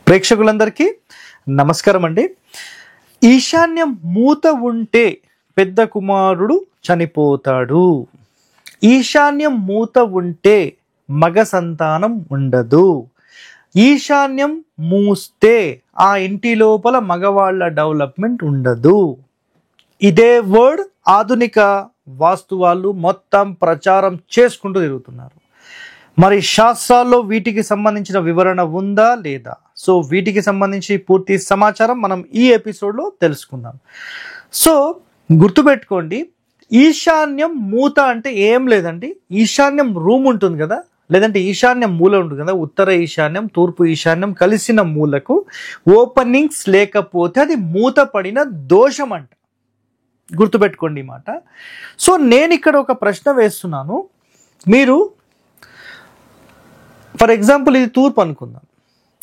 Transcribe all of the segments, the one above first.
ప్రేక్షకులందరికీ నమస్కారం అండి. ఈశాన్యం మూత ఉంటే పెద్ద కుమారుడు చనిపోతాడు. ఈశాన్యం మూత ఉంటే మగ సంతానం ఉండదు. ఈశాన్యం మూస్తే ఆ ఇంటి లోపల మగవాళ్ళ డెవలప్మెంట్ ఉండదు. ఇదే వర్డ్ ఆధునిక వాస్తు వాళ్ళు మొత్తం ప్రచారం చేసుకుంటూ తిరుగుతున్నారు. మరి శాస్త్రాల్లో వీటికి సంబంధించిన వివరణ ఉందా లేదా? సో వీటికి సంబంధించి పూర్తి సమాచారం మనం ఈ ఎపిసోడ్లో తెలుసుకుందాం. సో గుర్తుపెట్టుకోండి, ఈశాన్యం మూత అంటే ఏం లేదండి. ఈశాన్యం రూమ్ ఉంటుంది కదా, లేదంటే ఈశాన్యం మూల ఉంటుంది కదా, ఉత్తర ఈశాన్యం తూర్పు ఈశాన్యం కలిసిన మూలకు ఓపెనింగ్స్ లేకపోతే అది మూత పడిన దోషం అంట. గుర్తుపెట్టుకోండి ఈ మాట. సో నేను ఇక్కడ ఒక ప్రశ్న వేస్తున్నాను. మీరు ఫర్ ఎగ్జాంపుల్ ఇది తూర్పు అనుకుందాం,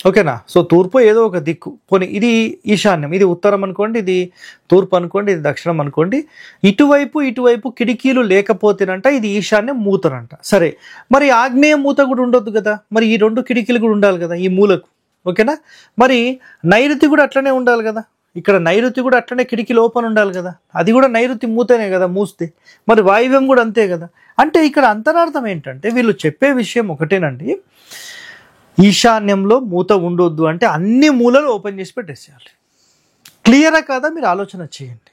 ఓకేనా? సో తూర్పు ఏదో ఒక దిక్కు, పోనీ ఇది ఈశాన్యం, ఇది ఉత్తరం అనుకోండి, ఇది తూర్పు అనుకోండి, ఇది దక్షిణం అనుకోండి. ఇటువైపు కిటికీలు లేకపోతేనంట ఇది ఈశాన్యం మూతనంట. సరే, మరి ఆగ్నేయ మూత కూడా ఉండొద్దు కదా, మరి ఈ రెండు కిటికీలు కూడా ఉండాలి కదా ఈ మూలకు, ఓకేనా? మరి నైరుతి కూడా అట్లనే ఉండాలి కదా, ఇక్కడ నైరుతి కూడా అట్లనే కిటికీలు ఓపెన్ ఉండాలి కదా, అది కూడా నైరుతి మూతనే కదా మూస్తే. మరి వాయువ్యం కూడా అంతే కదా. అంటే ఇక్కడ అంతరార్థం ఏంటంటే వీళ్ళు చెప్పే విషయం ఒకటేనండి, ఈశాన్యంలో మూత ఉండొద్దు అంటే అన్ని మూలలు ఓపెన్ చేసి పెట్టేసేయాలి. క్లియరా కాదా? మీరు ఆలోచన చేయండి.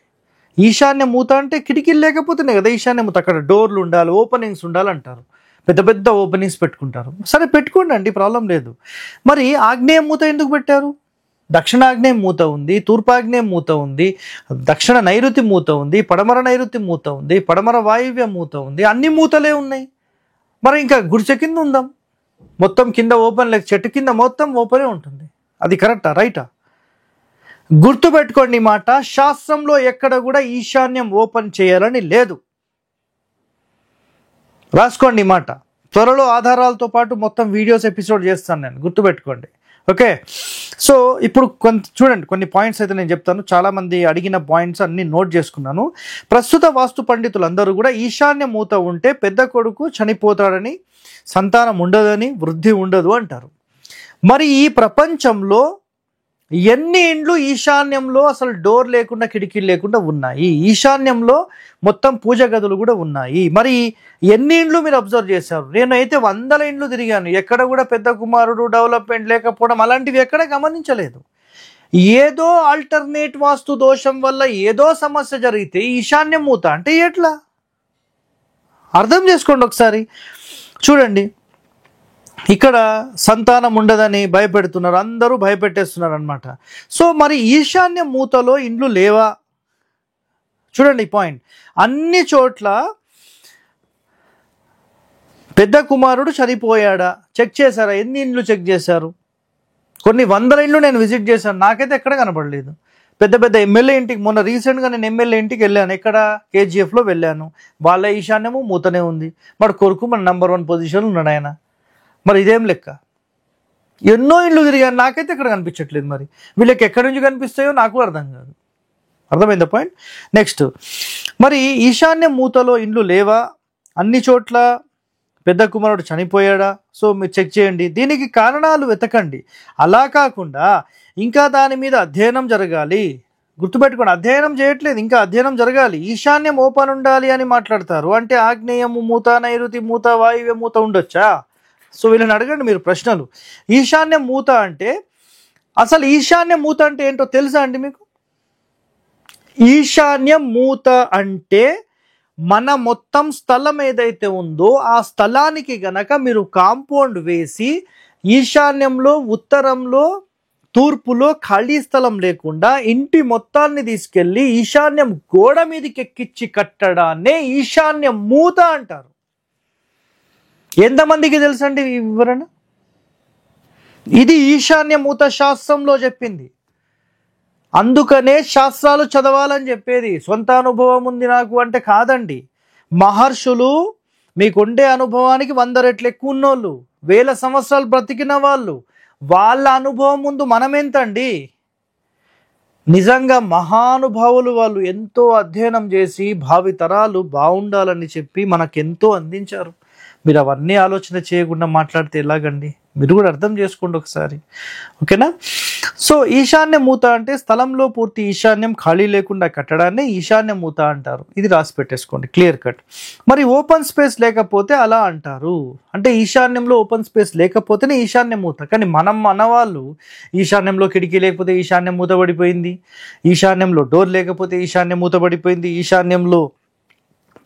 ఈశాన్య మూత అంటే కిటికీలు లేకపోతేనే కదా ఈశాన్య మూత. అక్కడ డోర్లు ఉండాలి, ఓపెనింగ్స్ ఉండాలంటారు, పెద్ద పెద్ద ఓపెనింగ్స్ పెట్టుకుంటారు. సరే పెట్టుకోండి అండి, ప్రాబ్లం లేదు. మరి ఆగ్నేయ మూత ఎందుకు పెట్టారు? దక్షిణాగ్నేయం మూత ఉంది, తూర్పాగ్నేయం మూత ఉంది, దక్షిణ నైరుతి మూత ఉంది, పడమర నైరుతి మూత ఉంది, పడమర వాయువ్య మూత ఉంది, అన్ని మూతలే ఉన్నాయి. మరి ఇంకా గుడిసె కింద ఉందాం, మొత్తం కింద ఓపెన్, లేక చెట్టు కింద మొత్తం ఓపెనే ఉంటుంది. అది కరెక్టా, రైటా? గుర్తుపెట్టుకోండి ఈ మాట. శాస్త్రంలో ఎక్కడ కూడా ఈశాన్యం ఓపెన్ చేయాలని లేదు. రాసుకోండి ఈ మాట. త్వరలో ఆధారాలతో పాటు మొత్తం వీడియోస్ ఎపిసోడ్ చేస్తాను నేను, గుర్తుపెట్టుకోండి. ఓకే, సో ఇప్పుడు చూడండి, కొన్ని పాయింట్స్ అయితే నేను చెప్తాను. చాలామంది అడిగిన పాయింట్స్ అన్ని నోట్ చేసుకున్నాను. ప్రస్తుత వాస్తు పండితులందరూ కూడా ఈశాన్య మూత ఉంటే పెద్ద కొడుకు చనిపోతాడని, సంతానం ఉండదని, వృద్ధి ఉండదు అంటారు. మరి ఈ ప్రపంచంలో ఎన్ని ఇండ్లు ఈశాన్యంలో అసలు డోర్ లేకుండా కిటికీలు లేకుండా ఉన్నాయి? ఈశాన్యంలో మొత్తం పూజ గదులు కూడా ఉన్నాయి. మరి ఎన్ని ఇండ్లు మీరు అబ్జర్వ్ చేశారు? నేనైతే 100 ఇండ్లు తిరిగాను, ఎక్కడ కూడా పెద్ద కుమారుడు డెవలప్మెంట్ లేకపోవడం అలాంటివి ఎక్కడ గమనించలేదు. ఏదో ఆల్టర్నేట్ వాస్తు దోషం వల్ల ఏదో సమస్య జరిగితే ఈశాన్యం మూత అంటే ఎట్లా? అర్థం చేసుకోండి ఒకసారి. చూడండి, ఇక్కడ సంతానం ఉండదని భయపెడుతున్నారు, అందరూ భయపెట్టేస్తున్నారు అనమాట. సో మరి ఈశాన్య మూతలో ఇండ్లు లేవా? చూడండి ఈ పాయింట్. అన్ని చోట్ల పెద్ద కుమారుడు చనిపోయాడా చెక్ చేశారా? ఎన్ని ఇండ్లు చెక్ చేశారు? కొన్ని 100 ఇండ్లు నేను విజిట్ చేశాను, నాకైతే ఎక్కడ కనపడలేదు. పెద్ద పెద్ద ఎమ్మెల్యే ఇంటికి, మొన్న రీసెంట్గా నేను ఎమ్మెల్యే ఇంటికి వెళ్ళాను, ఎక్కడ కేజీఎఫ్లో వెళ్ళాను. వాళ్ళ ఈశాన్యము మూతనే ఉంది. మరి కొడుకు మన నెంబర్ 1 పొజిషన్లో ఉన్నాడు ఆయన. మరి ఇదేం లెక్క? ఎన్నో ఇండ్లు తిరిగాను, నాకైతే ఎక్కడ కనిపించట్లేదు. మరి వీళ్ళకి ఎక్కడి నుంచి కనిపిస్తాయో నాకు అర్థం కాదు. అర్థమైందా పాయింట్? నెక్స్ట్, మరి ఈశాన్య మూతలో ఇండ్లు లేవా? అన్ని చోట్ల పెద్ద కుమారుడు చనిపోయాడా? సో మీరు చెక్ చేయండి, దీనికి కారణాలు వెతకండి. అలా కాకుండా ఇంకా దాని మీద అధ్యయనం జరగాలి. గుర్తుపెట్టుకోండి, అధ్యయనం చేయట్లేదు, ఇంకా అధ్యయనం జరగాలి. ఈశాన్యం ఓపెన్ ఉండాలి అని మాట్లాడతారు అంటే ఆగ్నేయము మూత, నైరుతి మూత, వాయువ్య మూత ఉండొచ్చా? సో వీళ్ళని అడగండి మీరు ప్రశ్నలు. ఈశాన్య మూత అంటే, అసలు ఈశాన్య మూత అంటే ఏంటో తెలుసా అండి మీకు? ఈశాన్య మూత అంటే మన మొత్తం స్థలం ఏదైతే ఉందో ఆ స్థలానికి గనక మీరు కాంపౌండ్ వేసి ఈశాన్యంలో, ఉత్తరంలో, తూర్పులో ఖాళీ స్థలం లేకుండా ఇంటి మొత్తాన్ని తీసుకెళ్ళి ఈశాన్యం గోడ మీదకి ఎక్కించి కట్టడాన్నే ఈశాన్య మూత అంటారు. ఎంతమందికి తెలుసండి ఈ వివరణ? ఇది ఈశాన్య మూత శాస్త్రంలో చెప్పింది. అందుకనే శాస్త్రాలు చదవాలని చెప్పేది. సొంత అనుభవం ఉంది నాకు అంటే కాదండి. మహర్షులు, మీకుండే అనుభవానికి 100 రెట్లు ఎక్కువ ఉన్నోళ్ళు, 1000 సంవత్సరాలు బ్రతికిన వాళ్ళు, వాళ్ళ అనుభవం ముందు మనం ఎంతండి? నిజంగా మహానుభావులు, వాళ్ళు ఎంతో అధ్యయనం చేసి భావి తరాలు బాగుండాలని చెప్పి మనకెంతో అందించారు. మీరు అవన్నీ ఆలోచన చేయకుండా మాట్లాడితే ఎలాగండి? మీరు కూడా అర్థం చేసుకోండి ఒకసారి, ఓకేనా? సో ఈశాన్య మూత అంటే స్థలంలో పూర్తి ఈశాన్యం ఖాళీ లేకుండా కట్టడాన్ని ఈశాన్య మూత అంటారు. ఇది రాసి పెట్టేసుకోండి, క్లియర్ కట్. మరి ఓపెన్ స్పేస్ లేకపోతే అలా అంటారు, అంటే ఈశాన్యంలో ఓపెన్ స్పేస్ లేకపోతేనే ఈశాన్య మూత. కానీ మన వాళ్ళు ఈశాన్యంలో కిటికీ లేకపోతే ఈశాన్యం మూత పడిపోయింది, ఈశాన్యంలో డోర్ లేకపోతే ఈశాన్యం మూత పడిపోయింది, ఈశాన్యంలో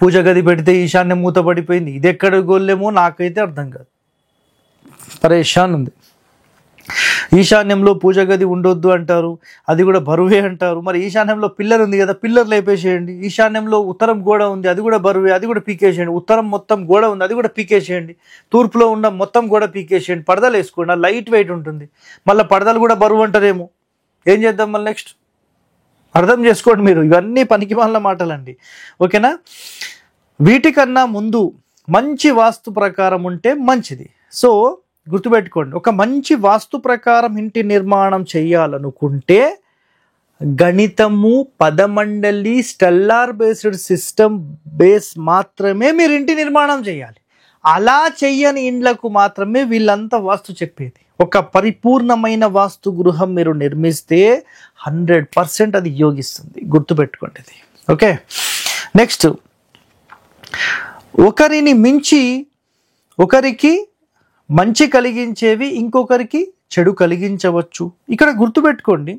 పూజ గది పెడితే ఈశాన్యం మూత పడిపోయింది. ఇది ఎక్కడ గోళ్ళేమో నాకైతే అర్థం కాదు, పరేషాన్ ఉంది. ఈశాన్యంలో పూజ గది ఉండొద్దు అంటారు, అది కూడా బరువే అంటారు. మరి ఈశాన్యంలో పిల్లర్ ఉంది కదా, పిల్లర్ లేపేసేయండి. ఈశాన్యంలో ఉత్తరం గోడ ఉంది, అది కూడా బరువే, అది కూడా పీకేసేయండి. ఉత్తరం మొత్తం గోడ ఉంది, అది కూడా పీకేసేయండి. తూర్పులో ఉన్న మొత్తం గోడ పీకేసేయండి. పరదలు వేసుకోండి, లైట్ వెయిట్ ఉంటుంది. మళ్ళీ పరదలు కూడా బరువు అంటారేమో, ఏం చేద్దాం మళ్ళీ నెక్స్ట్? అర్థం చేసుకోండి మీరు, ఇవన్నీ పనికిమాలిన మాటలండి, ఓకేనా? వీటికన్నా ముందు మంచి వాస్తు ప్రకారం ఉంటే మంచిది. సో గుర్తుపెట్టుకోండి, ఒక మంచి వాస్తు ప్రకారం ఇంటి నిర్మాణం చేయాలనుకుంటే గణితము, పదమండలి, స్టెల్లార్ బేస్డ్ సిస్టమ్ బేస్ మాత్రమే మీరు ఇంటి నిర్మాణం చేయాలి. అలా చెయ్యని ఇండ్లకు మాత్రమే వీళ్ళంతా వాస్తు చెప్పేది. ఒక పరిపూర్ణమైన వాస్తు గృహం మీరు నిర్మిస్తే 100% అది యోగిస్తుంది, గుర్తుపెట్టుకోండి ఇది, ఓకే? నెక్స్ట్, ఒకరిని మించి ఒకరికి మంచి కలిగించేవి ఇంకొకరికి చెడు కలిగించవచ్చు. ఇక్కడ గుర్తుపెట్టుకోండి,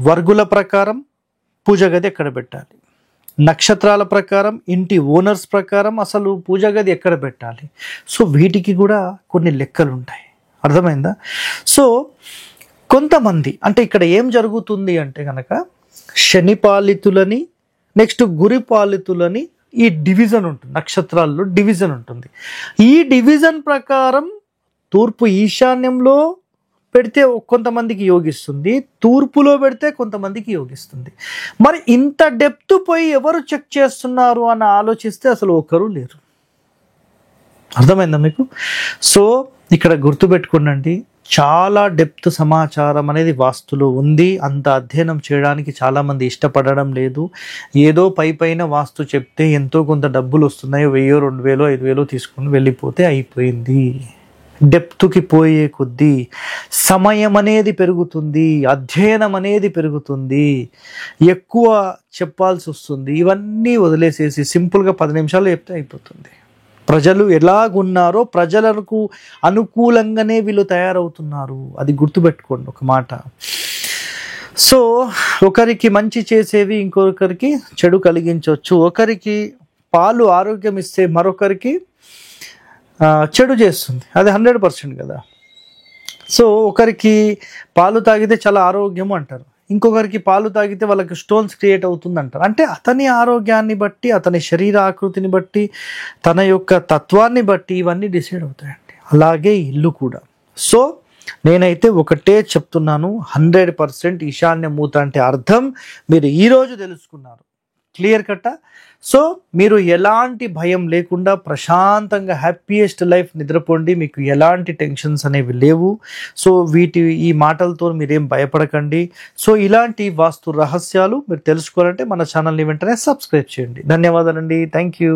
వర్గుల ప్రకారం పూజ గది ఎక్కడ పెట్టాలి, నక్షత్రాల ప్రకారం ఇంటి ఓనర్స్ ప్రకారం అసలు పూజ గది ఎక్కడ పెట్టాలి. సో వీటికి కూడా కొన్ని లెక్కలు ఉంటాయి, అర్థమైందా? సో కొంతమంది అంటే ఇక్కడ ఏం జరుగుతుంది అంటే కనుక శని పాలితులని నెక్స్ట్ గురి పాలితులని ఈ డివిజన్ ఉంటుంది, నక్షత్రాల్లో డివిజన్ ఉంటుంది. ఈ డివిజన్ ప్రకారం తూర్పు ఈశాన్యంలో పెడితే కొంతమందికి యోగిస్తుంది, తూర్పులో పెడితే కొంతమందికి యోగిస్తుంది. మరి ఇంత డెప్త్ పోయి ఎవరు చెక్ చేస్తున్నారు అని ఆలోచిస్తే అసలు ఒకరు లేరు, అర్థమైందా మీకు? సో ఇక్కడ గుర్తుపెట్టుకోండి, చాలా డెప్త్ సమాచారం అనేది వాస్తులో ఉంది. అంత అధ్యయనం చేయడానికి చాలామంది ఇష్టపడడం లేదు. ఏదో పైన వాస్తు చెప్తే ఎంతో కొంత డబ్బులు వస్తున్నాయి, 1000, 2000, 5000 తీసుకుని వెళ్ళిపోతే అయిపోయింది. డెప్త్కి పోయే కొద్దీ సమయం అనేది పెరుగుతుంది, అధ్యయనం అనేది పెరుగుతుంది, ఎక్కువ చెప్పాల్సి వస్తుంది. ఇవన్నీ వదిలేసేసి సింపుల్గా 10 నిమిషాలు చెప్తే అయిపోతుంది. ప్రజలు ఎలాగున్నారో ప్రజలకు అనుకూలంగానే వీళ్ళు తయారవుతున్నారు, అది గుర్తుపెట్టుకోండి ఒక మాట. సో ఒకరికి మంచి చేసేవి ఇంకొకరికి చెడు కలిగించవచ్చు. ఒకరికి పాలు ఆరోగ్యం ఇస్తే మరొకరికి చెడు చేస్తుంది, అది 100% కదా. సో ఒకరికి పాలు తాగితే చాలా ఆరోగ్యం అంటారు, ఇంకొకరికి పాలు తాగితే వాళ్ళకి స్టోన్స్ క్రియేట్ అవుతుంది అంటారు. అంటే అతని ఆరోగ్యాన్ని బట్టి, అతని శరీర ఆకృతిని బట్టి, తన యొక్క తత్వాన్ని బట్టి ఇవన్నీ డిసైడ్ అవుతాయండి. అలాగే ఇల్లు కూడా. సో నేనైతే ఒకటే చెప్తున్నాను, 100% ఈశాన్య మూత అంటే అర్థం మీరు ఈరోజు తెలుసుకున్నారు, క్లియర్ కట్టా? సో మీరు ఎలాంటి భయం లేకుండా ప్రశాంతంగా హ్యాపీయెస్ట్ లైఫ్ నిద్రపోండి, మీకు ఎలాంటి టెన్షన్స్ అనేవి లేవు. సో ఈ మాటలతో మీరేం భయపడకండి. సో ఇలాంటి వాస్తు రహస్యాలు మీరు తెలుసుకోవాలంటే మన ఛానల్ని వెంటనే సబ్స్క్రైబ్ చేయండి. ధన్యవాదాలండి, థ్యాంక్ యూ.